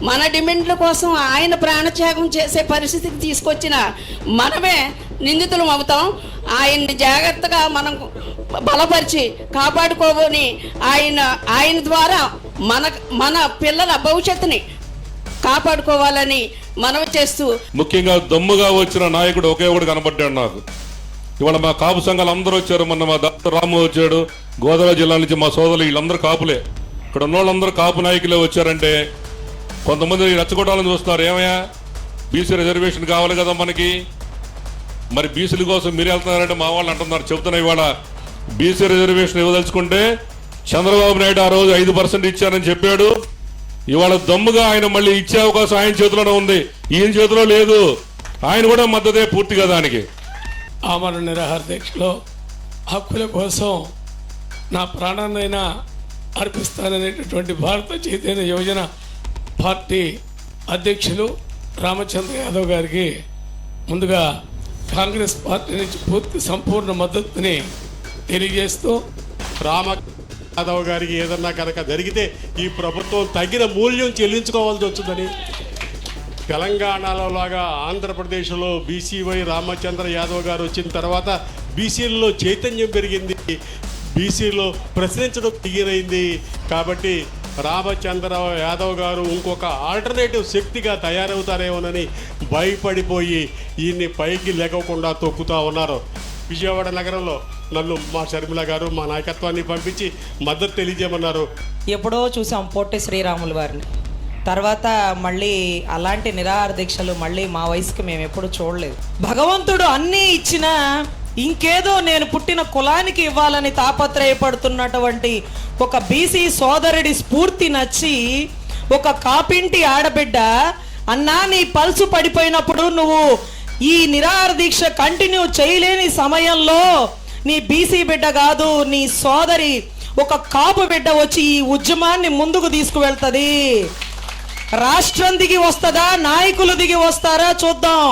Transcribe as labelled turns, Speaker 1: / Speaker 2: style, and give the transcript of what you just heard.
Speaker 1: మన డిమాండ్ల కోసం ఆయన ప్రాణత్యాగం చేసే పరిస్థితికి తీసుకొచ్చిన మనమే నిందితులం అవుతాం. ఆయన్ని జాగ్రత్తగా మనం బలపరిచి కాపాడుకోవని ఆయన ద్వారా మన పిల్లల భవిష్యత్తుని కాపాడుకోవాలని మనవి చేస్తూ,
Speaker 2: ముఖ్యంగా దమ్ముగా వచ్చిన నాయకుడు ఒకే ఒకడు కనబడ్డాడు నాకు. ఇవాళ మా కాపు సంఘాలు అందరూ వచ్చారు. మొన్న మా డాక్టర్ రాము వచ్చాడు, గోదావరి జిల్లా నుంచి మా సోదరులు, వీళ్ళందరూ కాపులే. ఇక్కడ ఉన్న వాళ్ళందరూ కాపు నాయకులే వచ్చారంటే కొంతమంది రెచ్చగొట్టాలని చూస్తున్నారు. ఏమయ్యా, బీసీ రిజర్వేషన్ కావాలి కదా మనకి, మరి బీసీల కోసం మీరు వెళ్తున్నారంటే మా వాళ్ళు అంటున్నారు. చెబుతున్నా, ఇవాళ బీసీ రిజర్వేషన్ ఇవ్వదలుచుకుంటే చంద్రబాబు నాయుడు ఆ రోజు 5% ఇచ్చారని చెప్పాడు. ఇవాళ దమ్ముగా ఆయన మళ్ళీ ఇచ్చే అవకాశం ఆయన చేతిలోనే ఉంది, ఈయన చేతిలో లేదు. ఆయన కూడా మద్దతే పూర్తిగా దానికి.
Speaker 3: ఆమరణ నిరాహార దీక్షలో హక్కుల కోసం నా ప్రాణాన్నైనా అర్పిస్తాననేటటువంటి భారత చైతన్య యువజన పార్టీ అధ్యక్షులు రామచంద్ర యాదవ్ గారికి ముందుగా కాంగ్రెస్ పార్టీ నుంచి పూర్తి సంపూర్ణ మద్దతుని తెలియజేస్తూ,
Speaker 4: రామ యాదవ్ గారికి ఏదన్నా కనుక జరిగితే ఈ ప్రభుత్వం తగిన మూల్యం చెల్లించుకోవాల్సి వస్తుందని, తెలంగాణలో లాగా ఆంధ్రప్రదేశ్లో బీసీవై రామచంద్ర యాదవ్ గారు వచ్చిన తర్వాత బీసీలలో చైతన్యం పెరిగింది, బీసీలో ప్రశ్నించడం దిగిరైంది. కాబట్టి రామచంద్ర యాదవ్ గారు ఇంకొక ఆల్టర్నేటివ్ శక్తిగా తయారవుతారేమోనని భయపడిపోయి ఈయన్ని పైకి లేకుండా తొక్కుతూ ఉన్నారు. విజయవాడ నగరంలో నన్ను మా షర్మిల గారు మా నాయకత్వాన్ని పంపించి మద్దతు తెలియజేయమన్నారు.
Speaker 5: ఎప్పుడో చూసాం పొట్టి శ్రీరాములు వారిని, తర్వాత మళ్ళీ అలాంటి నిరాహార దీక్షలు మళ్ళీ మా వయసుకి మేము ఎప్పుడు చూడలేదు. భగవంతుడు అన్నీ ఇచ్చినా ఇంకేదో నేను పుట్టిన కులానికి ఇవ్వాలని తాపత్రయపడుతున్నటువంటి ఒక బీసీ సోదరుడి స్ఫూర్తి నచ్చి ఒక కాపింటి ఆడబిడ్డ, అన్నా నీ పల్సు పడిపోయినప్పుడు నువ్వు ఈ నిరాహార దీక్ష కంటిన్యూ చేయలేని సమయంలో నీ బీసీ బిడ్డ కాదు, నీ సోదరి ఒక కాపు బిడ్డ వచ్చి ఈ ఉద్యమాన్ని ముందుకు తీసుకువెళ్తుంది. రాష్ట్రం దిగి వస్తుందా, నాయకులు దిగి వస్తారా చూద్దాం.